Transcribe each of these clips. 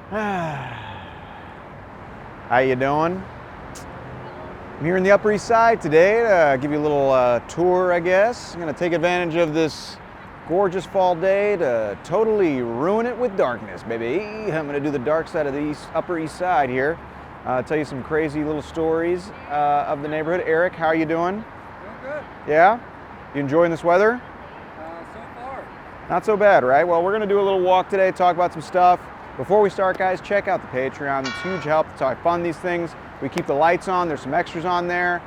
How you doing? I'm here in the Upper East Side today to give you a little tour, I guess. I'm gonna take advantage of this gorgeous fall day to totally ruin it with darkness, baby. I'm gonna do the dark side of the Upper East Side here. Tell you some crazy little stories of the neighborhood. Eric, how are you doing? Doing good. Yeah? You enjoying this weather? So far. Not so bad, right? Well, we're gonna do a little walk today, talk about some stuff. Before we start, guys, check out the Patreon. It's huge help. That's how I fund these things. We keep the lights on. There's some extras on there.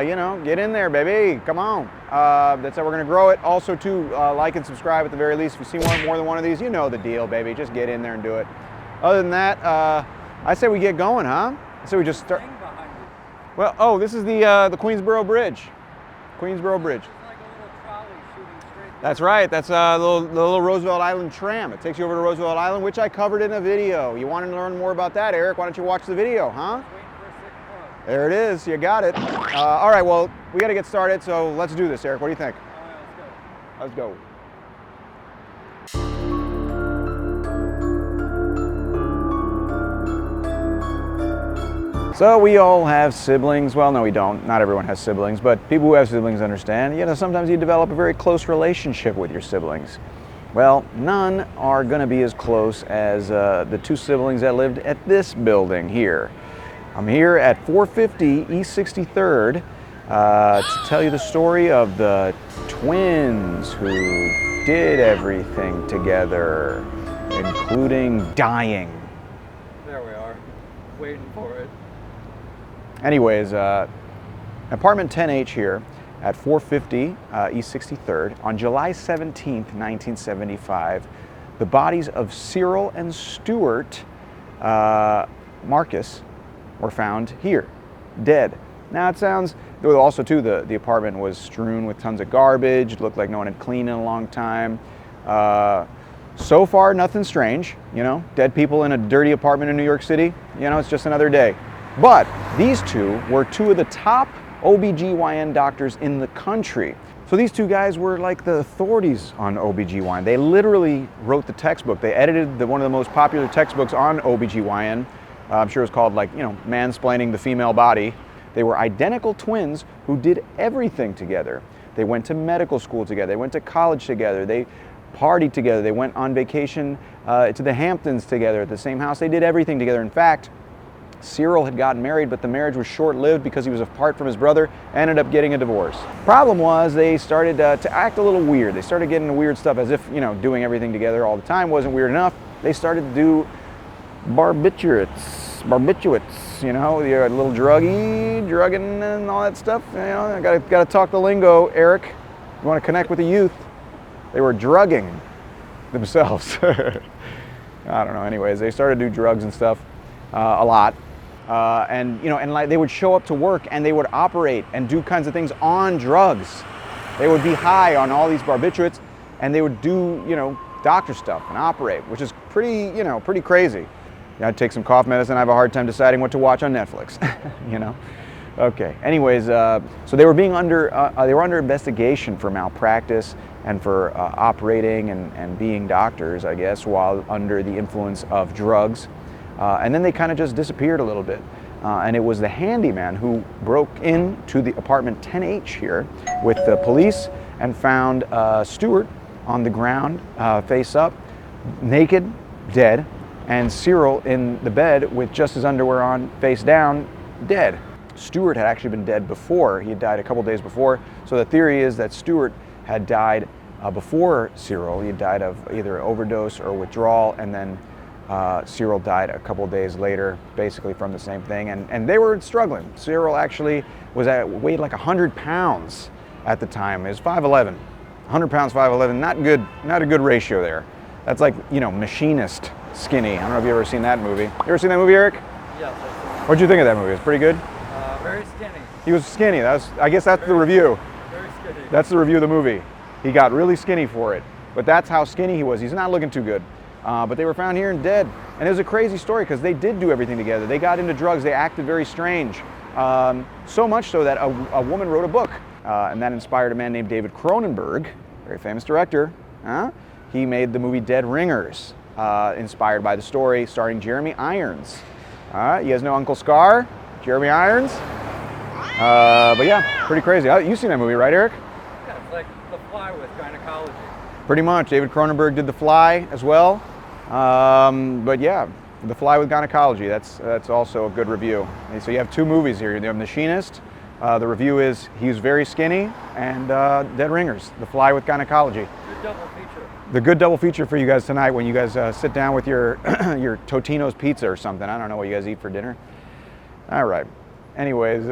You know, get in there, baby. Come on. That's how we're going to grow it. Also, too, like and subscribe at the very least. If you see more than one of these, you know the deal, baby. Just get in there and do it. Other than that, I say we get going, huh? I say we just start. Well, oh, this is the Queensboro Bridge. Queensboro Bridge. That's right. That's the little Roosevelt Island tram. It takes you over to Roosevelt Island, which I covered in a video. You want to learn more about that, Eric? Why don't you watch the video, huh? There it is. You got it. All right. Well, we got to get started, so let's do this, Eric. What do you think? Let's go. So we all have siblings. Well, no, we don't. Not everyone has siblings, but people who have siblings understand, you know, sometimes you develop a very close relationship with your siblings. Well, none are going to be as close as the two siblings that lived at this building here. I'm here at 450 East 63rd to tell you the story of the twins who did everything together, including dying. There we are, waiting for it. Anyways, apartment 10H here at 450 East 63rd on July 17th, 1975, the bodies of Cyril and Stuart Marcus were found here, dead. Now it sounds, also too, the apartment was strewn with tons of garbage. It looked like no one had cleaned in a long time. So far, nothing strange, you know, dead people in a dirty apartment in New York City, you know, it's just another day. But these two were two of the top OBGYN doctors in the country. So these two guys were like the authorities on OBGYN. They literally wrote the textbook. They edited one of the most popular textbooks on OBGYN. I'm sure it was called, like, you know, Mansplaining the Female Body. They were identical twins who did everything together. They went to medical school together. They went to college together. They partied together. They went on vacation to the Hamptons together at the same house. They did everything together. In fact, Cyril had gotten married, but the marriage was short-lived because he was apart from his brother, ended up getting a divorce. Problem was, they started to act a little weird. They started getting into weird stuff, as if, you know, doing everything together all the time wasn't weird enough. They started to do barbiturates, you know, a little drugging and all that stuff. You know, I gotta talk the lingo, Eric. You want to connect with the youth. They were drugging themselves. I don't know. Anyways, they started to do drugs and stuff a lot. And you know, and like they would show up to work and they would operate and do kinds of things on drugs. They would be high on all these barbiturates and they would do, you know, doctor stuff and operate, which is pretty, you know, pretty crazy. I'd take some cough medicine. I have a hard time deciding what to watch on Netflix, you know. Okay. Anyways, so they were under investigation for malpractice and for operating and being doctors, I guess, while under the influence of drugs. And then they kind of just disappeared a little bit. And it was the handyman who broke into the apartment 10H here with the police and found Stuart on the ground, face up, naked, dead, and Cyril in the bed with just his underwear on, face down, dead. Stuart had actually been dead before. He had died a couple days before. So the theory is that Stuart had died before Cyril. He had died of either overdose or withdrawal, and then Cyril died a couple days later, basically from the same thing, and they were struggling. Cyril actually weighed like 100 pounds at the time. He was 5'11", 100 pounds, 5'11", not a good ratio there. That's like, you know, Machinist skinny. I don't know if you've ever seen that movie. You ever seen that movie, Eric? Yes. What'd you think of that movie? It's pretty good? Very skinny. He was skinny. I guess that's the review. Very skinny. That's the review of the movie. He got really skinny for it, but that's how skinny he was. He's not looking too good. But they were found here and dead. And it was a crazy story because they did do everything together. They got into drugs. They acted very strange. So much so that a woman wrote a book, and that inspired a man named David Cronenberg, very famous director. He made the movie Dead Ringers. inspired by the story, starring Jeremy Irons. You guys know Uncle Scar? Jeremy Irons? But yeah, pretty crazy. You've seen that movie, right, Eric? Yeah, it's like The Fly with gynecology. Pretty much. David Cronenberg did The Fly as well. But yeah, The Fly with Gynecology, that's also a good review. And so you have two movies here. You have Machinist. The review is he was very skinny, and Dead Ringers, The Fly with Gynecology. Good double feature. The good double feature for you guys tonight when you guys sit down with your your Totino's pizza or something. I don't know what you guys eat for dinner. All right. Anyways,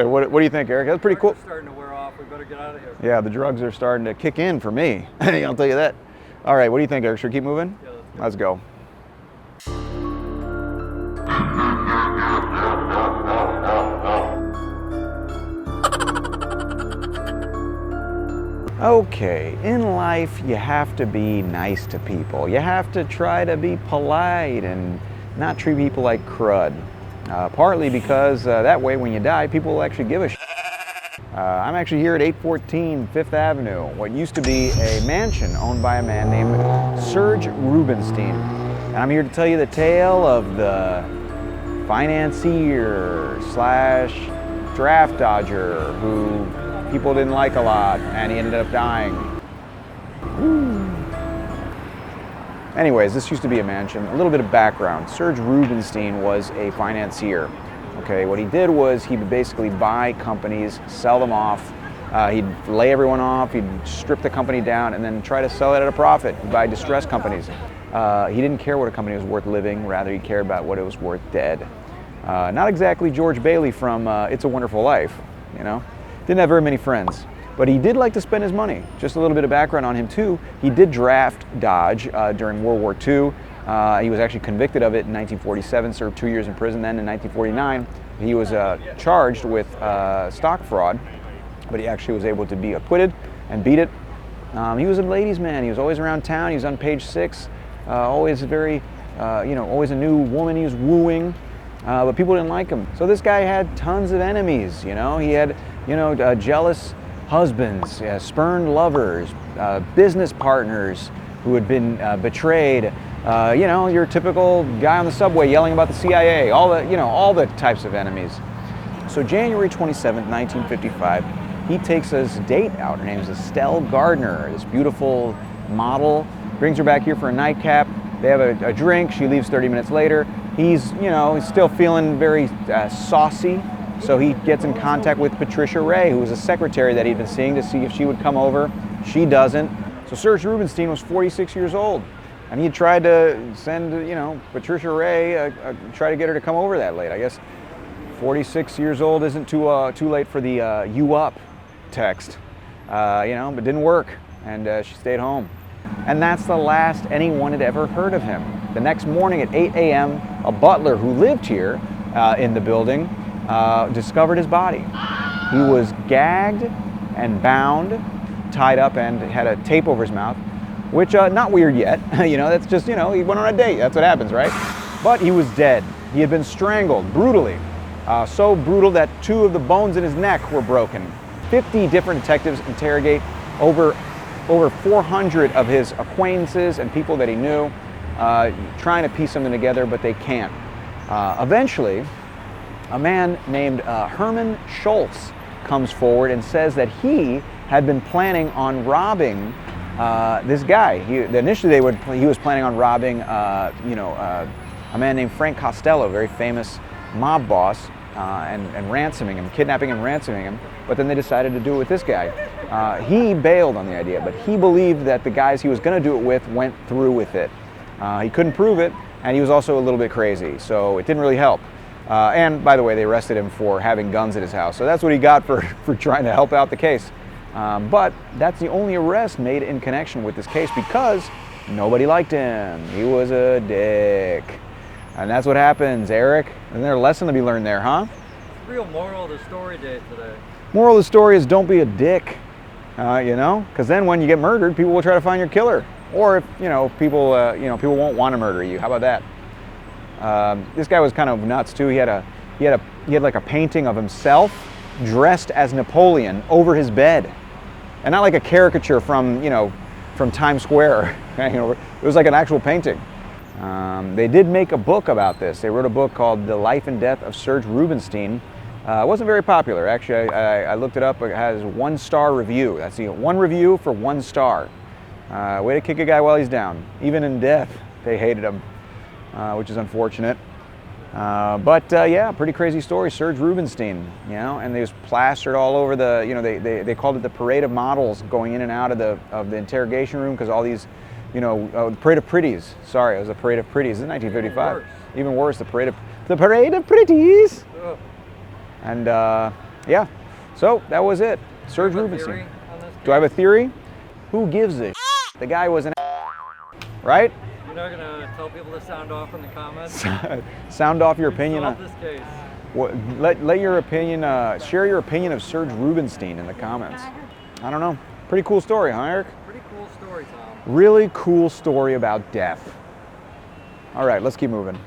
what do you think, Eric? That's pretty cool. Drugs are starting to wear off. We better get out of here. Yeah, the drugs are starting to kick in for me. I'll tell you that. All right, what do you think, Eric? Should we keep moving? Yeah, Let's go. Okay, in life you have to be nice to people. You have to try to be polite and not treat people like crud. Partly because that way when you die, people will actually give a shit. I'm actually here at 814 Fifth Avenue, what used to be a mansion owned by a man named Serge Rubinstein. And I'm here to tell you the tale of the financier slash draft dodger who people didn't like a lot, and he ended up dying. Anyways, this used to be a mansion. A little bit of background. Serge Rubinstein was a financier. Okay, what he did was he would basically buy companies, sell them off. He'd lay everyone off, he'd strip the company down, and then try to sell it at a profit. He'd buy distressed companies. He didn't care what a company was worth living, rather he cared about what it was worth dead. Not exactly George Bailey from It's a Wonderful Life, you know? Didn't have very many friends. But he did like to spend his money. Just a little bit of background on him too. He did draft dodge during World War II. He was actually convicted of it in 1947, served 2 years in prison. Then in 1949, he was charged with stock fraud, but he actually was able to be acquitted and beat it. He was a ladies' man. He was always around town. He was on page 6, always very, always a new woman he was wooing. But people didn't like him. So this guy had tons of enemies, you know. He had, jealous husbands, spurned lovers, business partners who had been betrayed. Your typical guy on the subway yelling about the CIA, all the types of enemies. So January 27th, 1955, he takes his date out. Her name is Estelle Gardner, this beautiful model. Brings her back here for a nightcap. They have a drink. She leaves 30 minutes later. He's still feeling very saucy. So he gets in contact with Patricia Ray, who was a secretary that he'd been seeing, to see if she would come over. She doesn't. So Serge Rubinstein was 46 years old. And he tried to send, Patricia Ray, try to get her to come over that late. I guess 46 years old isn't too late for the you up text, but didn't work. And she stayed home. And that's the last anyone had ever heard of him. The next morning at 8 a.m., a butler who lived here in the building discovered his body. He was gagged and bound, tied up, and had a tape over his mouth, which not weird yet. That's just, he went on a date. That's what happens, right? But he was dead. He had been strangled brutally, so brutal that 2 of the bones in his neck were broken. 50 different detectives interrogate over 400 of his acquaintances and people that he knew, trying to piece something together, but they can't. Eventually, a man named Herman Schultz comes forward and says that he had been planning on robbing this guy. Initially, he was planning on robbing, a man named Frank Costello, a very famous mob boss, and ransoming him, kidnapping and ransoming him. But then they decided to do it with this guy. He bailed on the idea, but he believed that the guys he was going to do it with went through with it. He couldn't prove it, and he was also a little bit crazy, so it didn't really help. And by the way, they arrested him for having guns at his house, so that's what he got for trying to help out the case. But that's the only arrest made in connection with this case because nobody liked him. He was a dick. And that's what happens, Eric. Isn't there a lesson to be learned there, huh? Real moral of the story day today. Moral of the story is don't be a dick, because then when you get murdered, people will try to find your killer. Or if, people won't want to murder you. How about that? This guy was kind of nuts too. He had like a painting of himself dressed as Napoleon over his bed. And not like a caricature from Times Square. It was like an actual painting. They did make a book about this. They wrote a book called The Life and Death of Serge Rubinstein. It wasn't very popular. Actually, I looked it up. It has 1-star review. That's the one review for 1 star. Way to kick a guy while he's down. Even in death, they hated him, which is unfortunate. Yeah, pretty crazy story. Serge Rubinstein, you know, and they was plastered all over the, you know, they called it the parade of models going in and out of the interrogation room, because all these, you know, the parade of pretties. Sorry, it was a parade of pretties in 1955. Even worse, the parade of pretties. Ugh. And yeah, so that was it. Serge Rubinstein. Theory on this Do I have a theory? Who gives a The guy was an right? You're not gonna tell people to sound off in the comments? Sound off your opinion Solve on this case. what, let your opinion, share your opinion of Serge Rubinstein in the comments. I don't know. Pretty cool story, huh, Eric? Pretty cool story, Tom. Really cool story about death. All right, let's keep moving.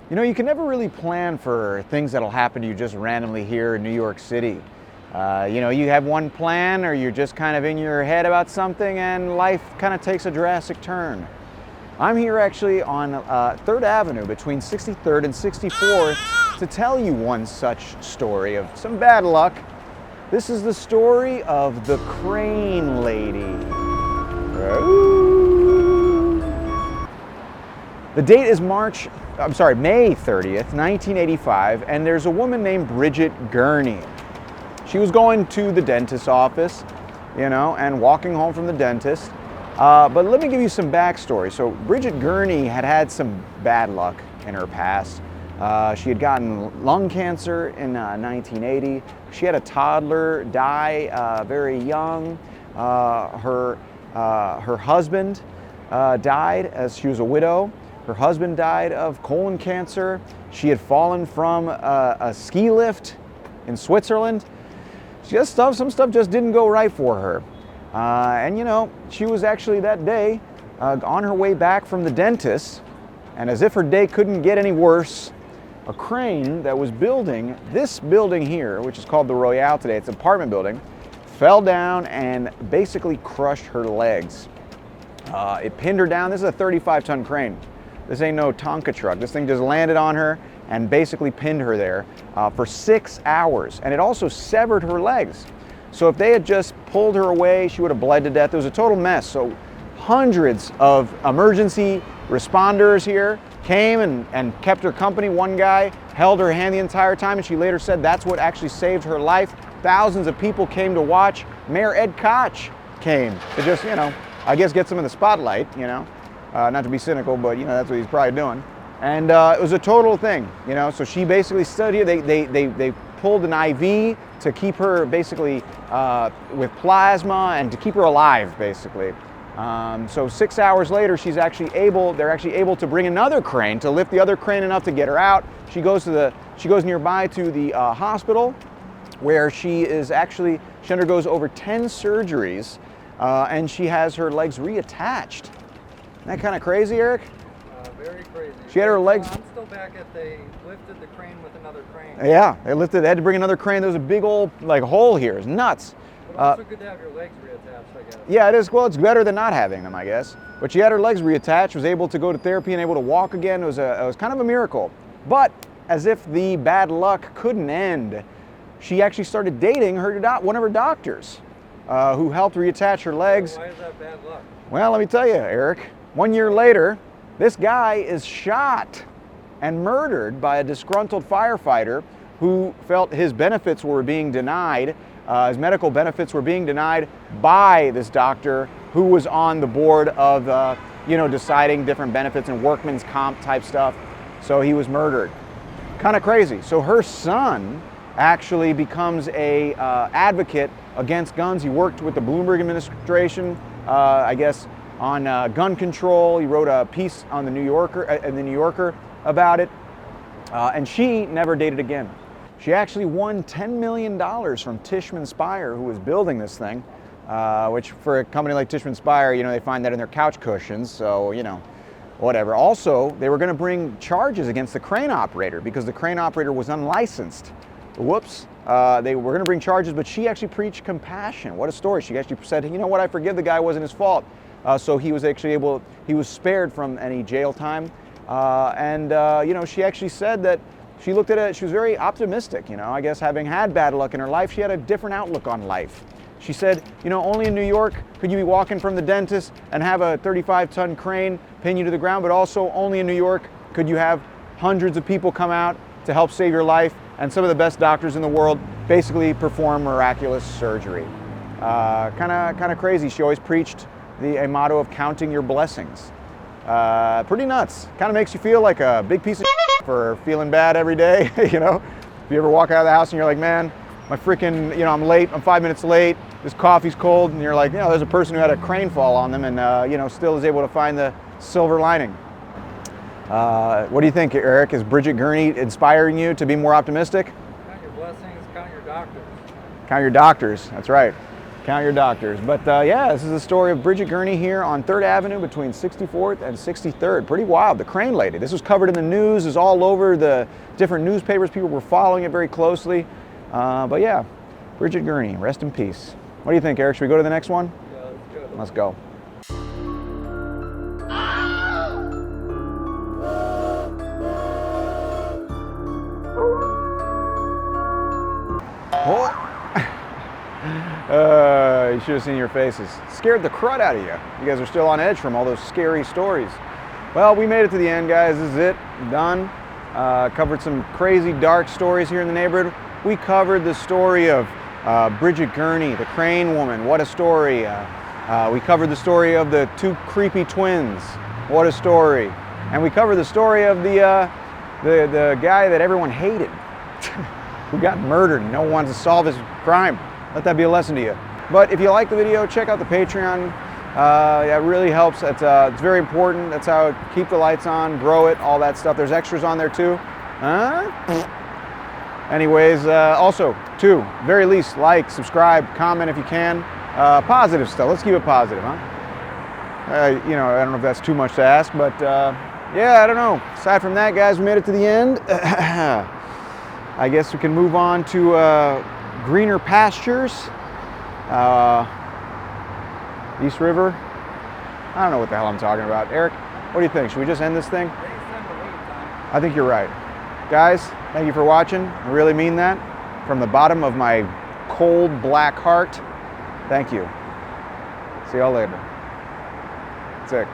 You know, you can never really plan for things that'll happen to you just randomly here in New York City. You know, you have one plan, or you're just kind of in your head about something, and life kind of takes a drastic turn. I'm here actually on 3rd Avenue between 63rd and 64th to tell you one such story of some bad luck. This is the story of the Crane Lady. The date is May 30th, 1985, and there's a woman named Bridget Gurney. She was going to the dentist's office, you know, and walking home from the dentist. But let me give you some backstory. So Bridget Gurney had some bad luck in her past. She had gotten lung cancer in 1980. She had a toddler die very young. Her husband died as she was a widow. Her husband died of colon cancer. She had fallen from a ski lift in Switzerland. Some stuff just didn't go right for her. And you know, she was actually that day on her way back from the dentist, and as if her day couldn't get any worse, a crane that was building this building here, which is called the Royale today, it's an apartment building, fell down and basically crushed her legs. It pinned her down. This is a 35-ton crane. This ain't no Tonka truck. This thing just landed on her and basically pinned her there for 6 hours. And it also severed her legs. So if they had just pulled her away, she would have bled to death. It was a total mess. So hundreds of emergency responders here came and kept her company. One guy held her hand the entire time, and she later said that's what actually saved her life. Thousands of people came to watch. Mayor Ed Koch came to just, you know, I guess get some of the spotlight, you know. Not to be cynical, but you know, that's what he's probably doing. And it was a total thing, you know. So she basically stood here. They pulled an IV to keep her basically with plasma and to keep her alive, basically. So 6 hours later, they're actually able to bring another crane to lift the other crane enough to get her out. She goes nearby to the hospital, where she undergoes over 10 surgeries, and she has her legs reattached. Isn't that kind of crazy, Eric? Very crazy. She had her legs. I'm still back at they lifted the crane with another crane. Yeah, they had to bring another crane. There was a big old hole here. It's nuts. But also good to have your legs reattached, I guess. Yeah, it is. Well, it's better than not having them, I guess. But she had her legs reattached, was able to go to therapy and able to walk again. It was kind of a miracle. But as if the bad luck couldn't end, she actually started dating one of her doctors, who helped reattach her legs. Why is that bad luck? Well, let me tell you, Eric. 1 year later, this guy is shot and murdered by a disgruntled firefighter who felt his benefits were being denied. His medical benefits were being denied by this doctor who was on the board of, deciding different benefits and workman's comp type stuff. So he was murdered. Kind of crazy. So her son actually becomes a advocate against guns. He worked with the Bloomberg administration, I guess, on gun control. He wrote a piece on the New Yorker about it, and she never dated again. She actually won $10 million from Tishman Speyer, who was building this thing, which for a company like Tishman Speyer, you know, they find that in their couch cushions, so, you know, whatever. Also, they were going to bring charges against the crane operator because the crane operator was unlicensed. Whoops. They were going to bring charges, but she actually preached compassion. What a story. She actually said, you know what, I forgive the guy, it wasn't his fault. So he was actually he was spared from any jail time. You know, she actually said that she looked at it, she was very optimistic, you know, I guess having had bad luck in her life, she had a different outlook on life. She said, you know, only in New York could you be walking from the dentist and have a 35-ton crane pin you to the ground, but also only in New York could you have hundreds of people come out to help save your life, and some of the best doctors in the world basically perform miraculous surgery. Kind of crazy. She always preached a motto of counting your blessings. Pretty nuts. Kind of makes you feel like a big piece of for feeling bad every day, you know? If you ever walk out of the house and you're like, man, my freaking, you know, I'm late, I'm 5 minutes late, this coffee's cold, and you're like, you know, there's a person who had a crane fall on them and, you know, still is able to find the silver lining. What do you think, Eric? Is Bridget Gurney inspiring you to be more optimistic? Count your blessings, count your doctors. Count your doctors, that's right. Count your doctors. But yeah, this is the story of Bridget Gurney here on 3rd Avenue between 64th and 63rd. Pretty wild, the crane lady. This was covered in the news, is all over the different newspapers. People were following it very closely. But yeah, Bridget Gurney, rest in peace. What do you think, Eric? Should we go to the next one? Yeah, that's good. Let's go. Oh. You should have seen your faces. Scared the crud out of you. You guys are still on edge from all those scary stories. Well, we made it to the end, guys. This is it. Done. Covered some crazy dark stories here in the neighborhood. We covered the story of Bridget Gurney, the crane woman. What a story. We covered the story of the 2 creepy twins. What a story. And we covered the story of the guy that everyone hated, who got murdered and no one wants to solve his crime. Let that be a lesson to you. But if you like the video, check out the Patreon. That really helps. It's very important. That's how I keep the lights on, grow it, all that stuff. There's extras on there too. Anyways, also, too, very least, like, subscribe, comment if you can. Positive stuff. Let's keep it positive, huh? You know, I don't know if that's too much to ask, but yeah, I don't know. Aside from that, guys, we made it to the end. I guess we can move on to greener pastures. East River. I don't know what the hell I'm talking about. Eric, what do you think? Should we just end this thing? I think you're right. Guys, thank you for watching. I really mean that. From the bottom of my cold black heart, thank you. See y'all later. That's it.